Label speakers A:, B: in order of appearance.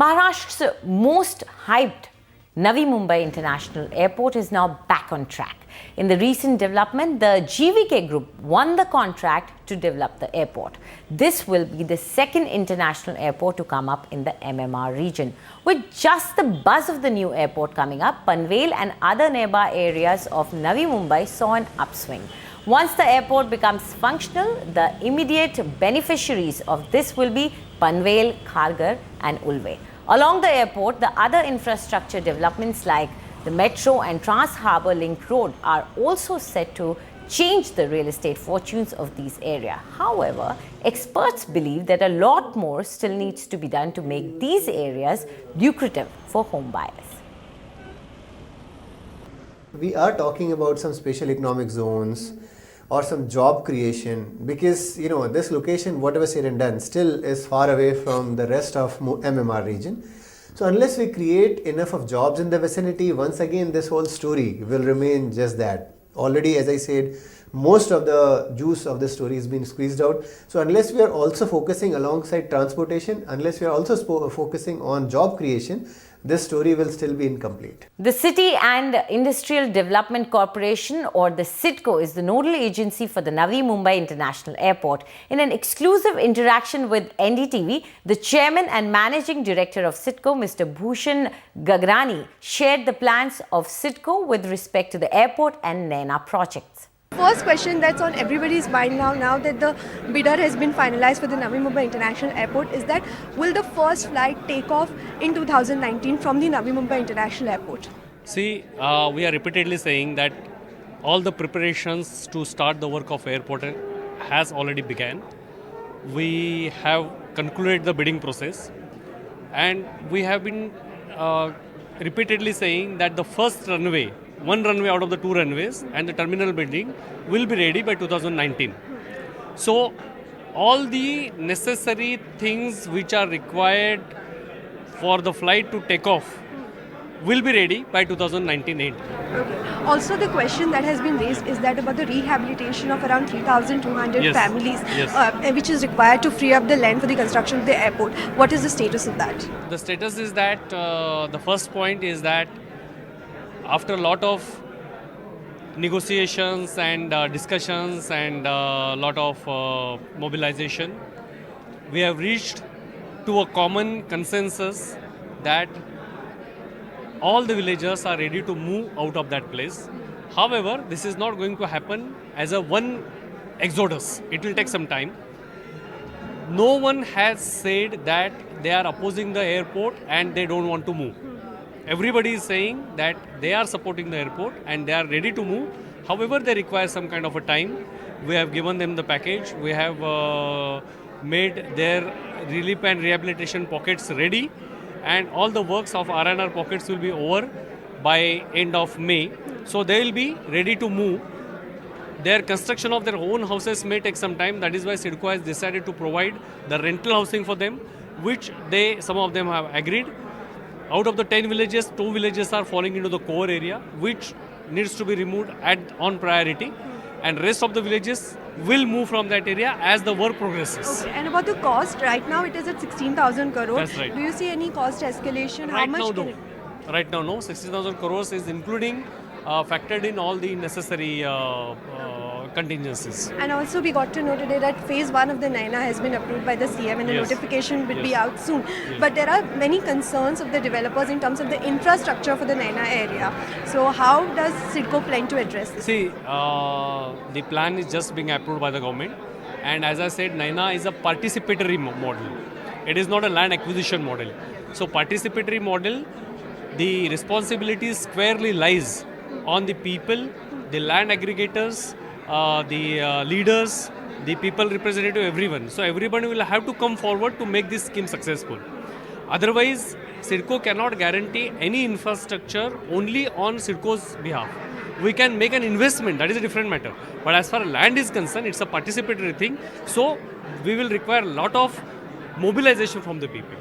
A: Maharashtra's most hyped Navi Mumbai International Airport is now back on track. In the recent development, the GVK Group won the contract to develop the airport. This will be the second international airport to come up in the MMR region. With just the buzz of the new airport coming up, Panvel and other nearby areas of Navi Mumbai saw an upswing. Once the airport becomes functional, the immediate beneficiaries of this will be Panvel, Kharghar and Ulve. Along the airport, the other infrastructure developments like the metro and Trans-Harbour Link Road are also set to change the real estate fortunes of these areas. However, experts believe that a lot more still needs to be done to make these areas lucrative for home buyers.
B: We are talking about some special economic zones or some job creation because this location, whatever said and done, still is far away from the rest of MMR region. So unless we create enough of jobs in the vicinity, once again this whole story will remain just that. Already, as I said, most of the juice of the story has been squeezed out. So unless we are also focusing alongside transportation, unless we are also focusing on job creation, this story will still be incomplete.
A: The City and Industrial Development Corporation, or the CIDCO, is the nodal agency for the Navi Mumbai International Airport. In an exclusive interaction with NDTV, the chairman and managing director of CIDCO, Mr. Bhushan Gagrani, shared the plans of CIDCO with respect to the airport and NAINA projects.
C: First question that's on everybody's mind now that the bidder has been finalized for the Navi Mumbai International Airport is that will the first flight take off in 2019 from the Navi Mumbai International Airport?
D: See, we are repeatedly saying that all the preparations to start the work of airport has already begun. We have concluded the bidding process and we have been repeatedly saying that the first runway, one runway out of the two runways and the terminal building will be ready by 2019. So all the necessary things which are required for the flight to take off will be ready by 2019 end.
C: Okay. Also the question that has been raised is that about the rehabilitation of around 3,200 families which is required to free up the land for the construction of the airport. What is the status of that?
D: The status is that the first point is that after a lot of negotiations and discussions and a lot of mobilization, we have reached to a common consensus that all the villagers are ready to move out of that place. However, this is not going to happen as a one exodus. It will take some time. No one has said that they are opposing the airport and they don't want to move. Everybody is saying that they are supporting the airport and they are ready to move. However, they require some kind of a time. We have given them the package. We have made their relief and rehabilitation pockets ready, and all the works of R&R pockets will be over by end of May. So they will be ready to move. Their construction of their own houses may take some time. That is why CIDCO has decided to provide the rental housing for them, which some of them have agreed. Out of the 10 villages, 2 villages are falling into the core area, which needs to be removed on priority. And rest of the villages will move from that area as the work progresses.
C: Okay. And about the cost, right now it is at 16,000 crores.
D: That's right.
C: Do you see any cost escalation?
D: Right now, no. Right now, no. 16,000 crores is including, factored in all the necessary contingencies.
C: And also we got to know today that phase 1 of the NAINA has been approved by the CM and the notification will be out soon. But there are many concerns of the developers in terms of the infrastructure for the NAINA area. So how does CIDCO plan to address this?
D: See, the plan is just being approved by the government. And as I said, NAINA is a participatory model. It is not a land acquisition model. So participatory model, the responsibility squarely lies on the people, the land aggregators, the leaders, the people representative, everyone. So everybody will have to come forward to make this scheme successful. Otherwise, CIDCO cannot guarantee any infrastructure only on CIDCO's behalf. We can make an investment, that is a different matter. But as far as land is concerned, it's a participatory thing. So we will require a lot of mobilization from the people.